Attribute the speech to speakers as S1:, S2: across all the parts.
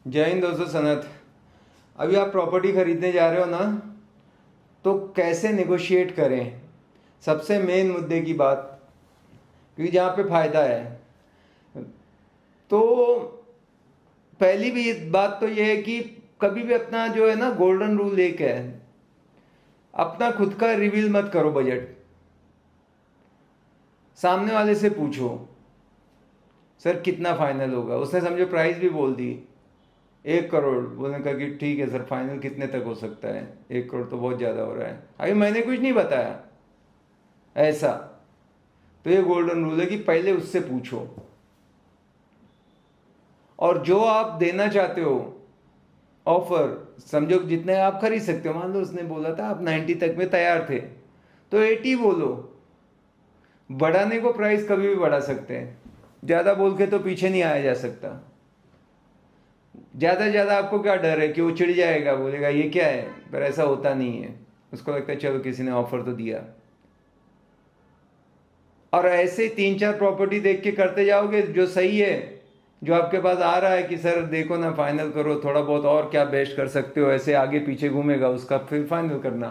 S1: जय हिंद दोस्तों। सनत, अभी आप प्रॉपर्टी खरीदने जा रहे हो ना, तो कैसे नेगोशिएट करें, सबसे मेन मुद्दे की बात, क्योंकि जहाँ पे फ़ायदा है। तो पहली भी बात तो ये है कि कभी भी अपना जो है ना गोल्डन रूल एक है, अपना खुद का रिवील मत करो बजट। सामने वाले से पूछो, सर कितना फाइनल होगा। उसने समझो प्राइस भी बोल दी 1 करोड़, बोलने का कि ठीक है सर, फाइनल कितने तक हो सकता है। 1 करोड़ तो बहुत ज़्यादा हो रहा है, अभी मैंने कुछ नहीं बताया ऐसा। तो ये गोल्डन रूल है कि पहले उससे पूछो, और जो आप देना चाहते हो ऑफर, समझो जितने आप खरीद सकते हो। मान लो उसने बोला था आप 90 तक में तैयार थे, तो 80 बोलो। बढ़ाने को प्राइस कभी भी बढ़ा सकते हैं, ज़्यादा बोल के तो पीछे नहीं आया जा सकता। ज़्यादा से ज़्यादा आपको क्या डर है कि वो चिढ़ जाएगा, बोलेगा ये क्या है, पर ऐसा होता नहीं है। उसको लगता है चलो किसी ने ऑफर तो दिया। और ऐसे 3-4 प्रॉपर्टी देख के करते जाओगे जो सही है, जो आपके पास आ रहा है कि सर देखो ना फाइनल करो, थोड़ा बहुत और क्या बेस्ट कर सकते हो, ऐसे आगे पीछे घूमेगा उसका, फिर फाइनल करना।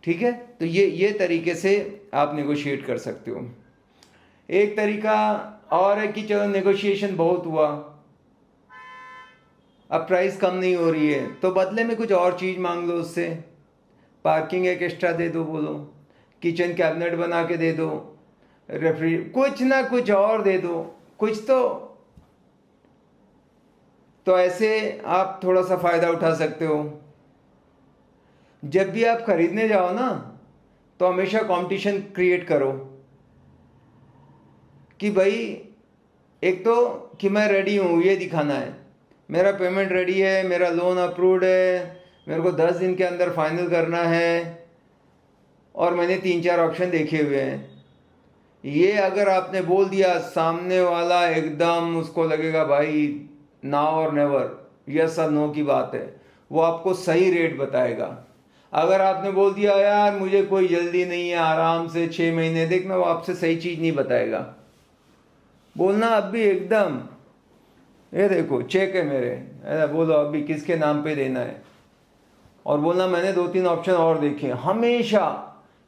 S1: ठीक है, तो ये तरीके से आप नेगोशिएट कर सकते हो। एक तरीका और है कि चलो नेगोशिएशन बहुत हुआ, अब प्राइस कम नहीं हो रही है, तो बदले में कुछ और चीज़ मांग लो उससे। पार्किंग एक एक्स्ट्रा दे दो, बोलो किचन कैबिनेट बना के दे दो, रेफ्री कुछ ना कुछ और दे दो, कुछ तो ऐसे आप थोड़ा सा फ़ायदा उठा सकते हो। जब भी आप खरीदने जाओ ना, तो हमेशा कंपटीशन क्रिएट करो कि भाई, एक तो कि मैं रेडी हूँ, ये दिखाना है, मेरा पेमेंट रेडी है, मेरा लोन अप्रूव्ड है, मेरे को 10 दिन के अंदर फाइनल करना है, और मैंने 3-4 ऑप्शन देखे हुए हैं। ये अगर आपने बोल दिया, सामने वाला एकदम उसको लगेगा भाई नाउ और नेवर, यस और नो की बात है। वो आपको सही रेट बताएगा। अगर आपने बोल दिया यार मुझे कोई जल्दी नहीं है, आराम से 6 महीने देखना, वो आपसे सही चीज़ नहीं बताएगा। बोलना अब भी एकदम, ये देखो चेक है मेरे, ऐसा बोलो अभी किसके नाम पे देना है, और बोलना मैंने 2-3 ऑप्शन और देखे। हमेशा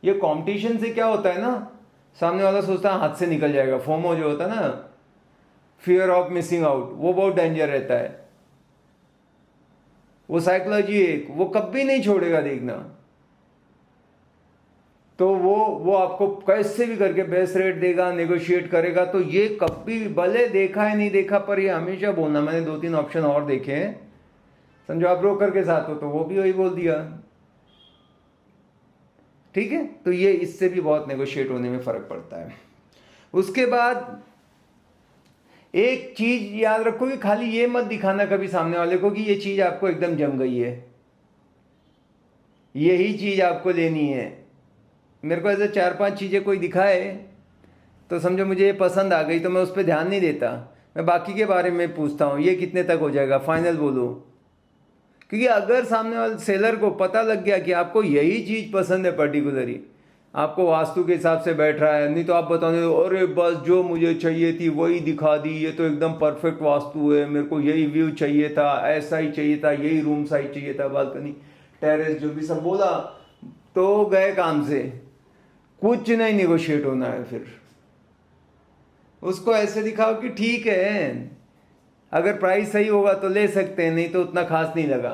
S1: ये कंपटीशन से क्या होता है ना, सामने वाला सोचता है हाथ से निकल जाएगा। फोमो जो होता है ना, फियर ऑफ मिसिंग आउट, वो बहुत डेंजर रहता है। वो साइकोलॉजी एक, वो कभी नहीं छोड़ेगा देखना। तो वो आपको कैसे भी करके बेस्ट रेट देगा, नेगोशिएट करेगा। तो ये कभी भले देखा है नहीं देखा, पर ये हमेशा बोलना मैंने 2-3 ऑप्शन और देखे हैं। समझो आप ब्रोकर के साथ हो तो वो भी वही बोल दिया। ठीक है, तो ये इससे भी बहुत नेगोशिएट होने में फ़र्क पड़ता है। उसके बाद एक चीज़ याद रखो कि खाली ये मत दिखाना कभी सामने वाले को कि ये चीज़ आपको एकदम जम गई है, यही चीज़ आपको लेनी है। मेरे को ऐसे 4-5 चीज़ें कोई दिखाए तो समझो मुझे ये पसंद आ गई, तो मैं उस पर ध्यान नहीं देता, मैं बाकी के बारे में पूछता हूँ, ये कितने तक हो जाएगा, फाइनल बोलो। क्योंकि अगर सामने वाले सेलर को पता लग गया कि आपको यही चीज़ पसंद है पर्टिकुलरली, आपको वास्तु के हिसाब से बैठ रहा है, नहीं तो आप बताओगे अरे बस जो मुझे चाहिए थी वही दिखा दी, ये तो एकदम परफेक्ट वास्तु है, मेरे को यही व्यू चाहिए था, ऐसा ही चाहिए था, यही रूम साइज चाहिए था, बालकनी टेरेस जो भी सब बोला, तो गए काम से। कुछ नहीं निगोशिएट होना है। फिर उसको ऐसे दिखाओ कि ठीक है, अगर प्राइस सही होगा तो ले सकते हैं, नहीं तो उतना खास नहीं लगा।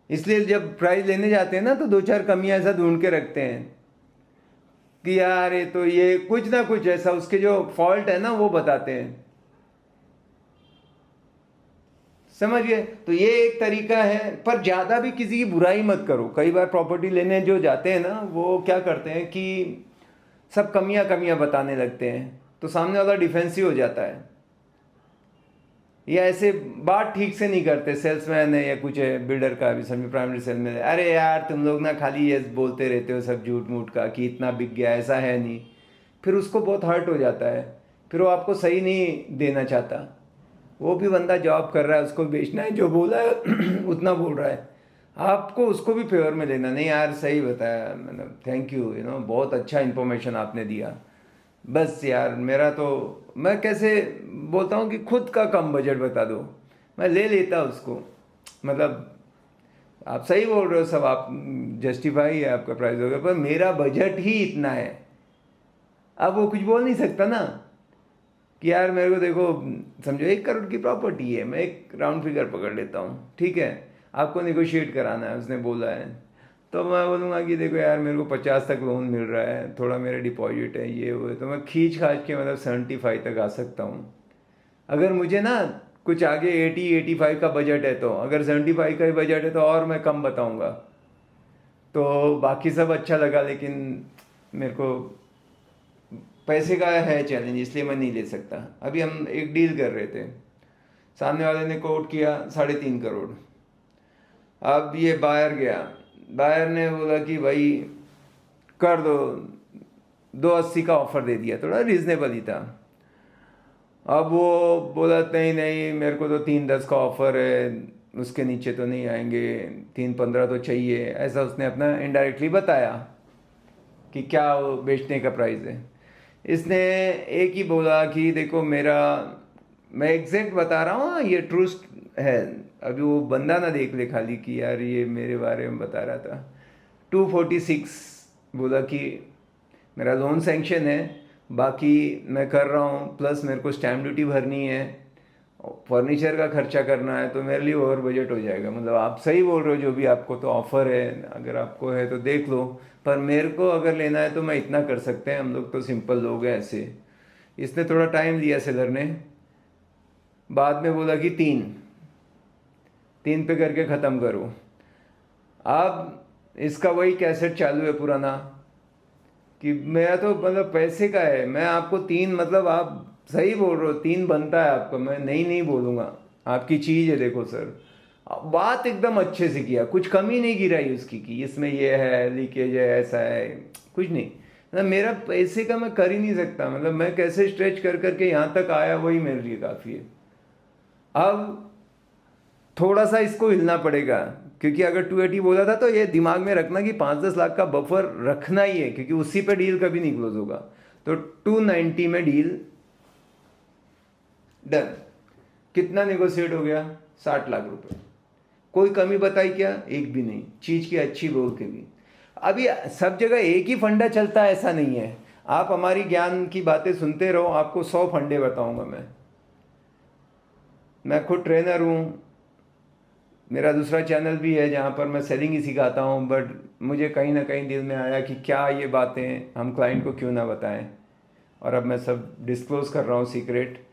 S1: इसलिए जब प्राइस लेने जाते हैं ना, तो 2-4 कमियां ऐसा ढूंढ के रखते हैं कि यार ये तो ये कुछ ना कुछ ऐसा, उसके जो फॉल्ट है ना वो बताते हैं। समझ गए? तो ये एक तरीका है, पर ज़्यादा भी किसी की बुराई मत करो। कई बार प्रॉपर्टी लेने जो जाते हैं ना, वो क्या करते हैं कि सब कमियां कमियां बताने लगते हैं, तो सामने वाला डिफेंसिव हो जाता है, या ऐसे बात ठीक से नहीं करते। सेल्समैन है या कुछ है, बिल्डर का भी समझो, प्राइमरी सेल में, अरे यार तुम लोग ना खाली ये बोलते रहते हो सब झूठ मूठ का कि इतना बिक गया, ऐसा है नहीं। फिर उसको बहुत हर्ट हो जाता है, फिर वो आपको सही नहीं देना चाहता। वो भी बंदा जॉब कर रहा है, उसको बेचना है, जो बोला है उतना बोल रहा है, आपको उसको भी फेवर में लेना। नहीं यार सही बताया, मतलब थैंक यू, बहुत अच्छा इन्फॉर्मेशन आपने दिया। बस यार मेरा तो, मैं कैसे बोलता हूँ कि खुद का कम बजट बता दो, मैं ले लेता उसको। मतलब आप सही बोल रहे हो, सब आप जस्टिफाई है आपका प्राइस वगैरह, पर मेरा बजट ही इतना है। अब वो कुछ बोल नहीं सकता ना कि यार मेरे को देखो, समझो 1 करोड़ की प्रॉपर्टी है, मैं एक राउंड फिगर पकड़ लेता हूँ, ठीक है, आपको नेगोशिएट कराना है, उसने बोला है, तो मैं बोलूँगा कि देखो यार मेरे को 50 तक लोन मिल रहा है, थोड़ा मेरा डिपॉजिट है, ये वो है, तो मैं खींच खाच के मतलब 75 तक आ सकता हूँ। अगर मुझे ना कुछ आगे 80-85 का बजट है, तो अगर 75 का ही बजट है तो और मैं कम बताऊँगा। तो बाकी सब अच्छा लगा, लेकिन मेरे को पैसे का है चैलेंज, इसलिए मैं नहीं ले सकता। अभी हम एक डील कर रहे थे, सामने वाले ने कोट किया 3.5 करोड़। अब ये बायर गया, बायर ने बोला कि भाई कर दो, 280 का ऑफर दे दिया, थोड़ा रीजनेबल ही था। अब वो बोला नहीं नहीं मेरे को तो 3.10 का ऑफर है, उसके नीचे तो नहीं आएंगे, 3.15 तो चाहिए, ऐसा उसने अपना इनडायरेक्टली बताया कि क्या वो बेचने का प्राइस है। इसने एक ही बोला कि देखो मेरा, मैं एग्जैक्ट बता रहा हूँ, ये ट्रूस्ट है, अभी वो बंदा ना देख ले खाली कि यार ये मेरे बारे में बता रहा था। 246 बोला कि मेरा लोन सैंक्शन है, बाकी मैं कर रहा हूँ, प्लस मेरे को स्टैम्प ड्यूटी भरनी है, फर्नीचर का खर्चा करना है, तो मेरे लिए ओवर बजट हो जाएगा। मतलब आप सही बोल रहे हो, जो भी आपको तो ऑफ़र है, अगर आपको है तो देख लो, पर मेरे को अगर लेना है तो मैं इतना कर सकते हैं, हम लोग तो सिंपल लोग हैं ऐसे। इसने थोड़ा टाइम लिया सेलर ने, बाद में बोला कि 3 पे करके ख़त्म करो। अब इसका वही कैसेट चालू है पुराना कि मेरा तो मतलब पैसे का है, मैं आपको 3, मतलब आप सही बोल रहे हो, 3 बनता है आपका, मैं नहीं बोलूँगा, आपकी चीज़ है, देखो सर बात एकदम अच्छे से किया, कुछ कमी नहीं गिराई उसकी कि इसमें ये है, लीकेज है, ऐसा है, कुछ नहीं। मतलब मेरा पैसे का मैं कर ही नहीं सकता, मतलब मैं कैसे स्ट्रेच कर करके यहाँ तक आया, वही मेरे लिए काफ़ी है। अब थोड़ा सा इसको हिलना पड़ेगा, क्योंकि अगर 280 बोला था तो ये दिमाग में रखना कि 5-10 लाख का बफर रखना ही है, क्योंकि उसी पे डील कभी नहीं क्लोज होगा। तो 290 में डील डन। कितना नेगोशिएट हो गया? 60 लाख रुपए। कोई कमी बताई क्या? एक भी नहीं, चीज की अच्छी बोल के भी। अभी सब जगह एक ही फंडा चलता है ऐसा नहीं है, आप हमारी ज्ञान की बातें सुनते रहो, आपको 100 फंडे बताऊंगा मैं खुद ट्रेनर हूँ, मेरा दूसरा चैनल भी है जहाँ पर मैं सेलिंग ही सिखाता हूँ, बट मुझे कहीं ना कहीं दिल में आया कि क्या ये बातें हम क्लाइंट को क्यों ना बताएं, और अब मैं सब डिस्क्लोज़ कर रहा हूँ सीक्रेट,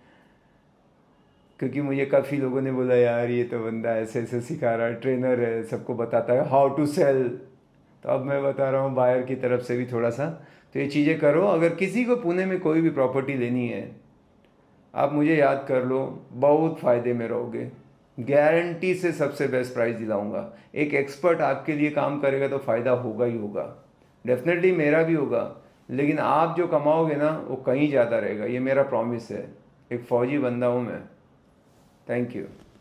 S1: क्योंकि मुझे काफ़ी लोगों ने बोला यार ये तो बंदा ऐसे ऐसे सिखा रहा है, ट्रेनर है, सबको बताता है हाउ टू सेल। तो अब मैं बता रहा हूँ बायर की तरफ से भी थोड़ा सा, तो ये चीज़ें करो। अगर किसी को पुणे में कोई भी प्रॉपर्टी लेनी है, आप मुझे याद कर लो, बहुत फ़ायदे में रहोगे, गारंटी से सबसे बेस्ट प्राइस दिलाऊंगा। एक एक्सपर्ट आपके लिए काम करेगा तो फ़ायदा होगा ही होगा, डेफिनेटली मेरा भी होगा, लेकिन आप जो कमाओगे ना वो कहीं ज़्यादा रहेगा, ये मेरा प्रॉमिस है। एक फ़ौजी बंदा हूँ मैं। Thank you.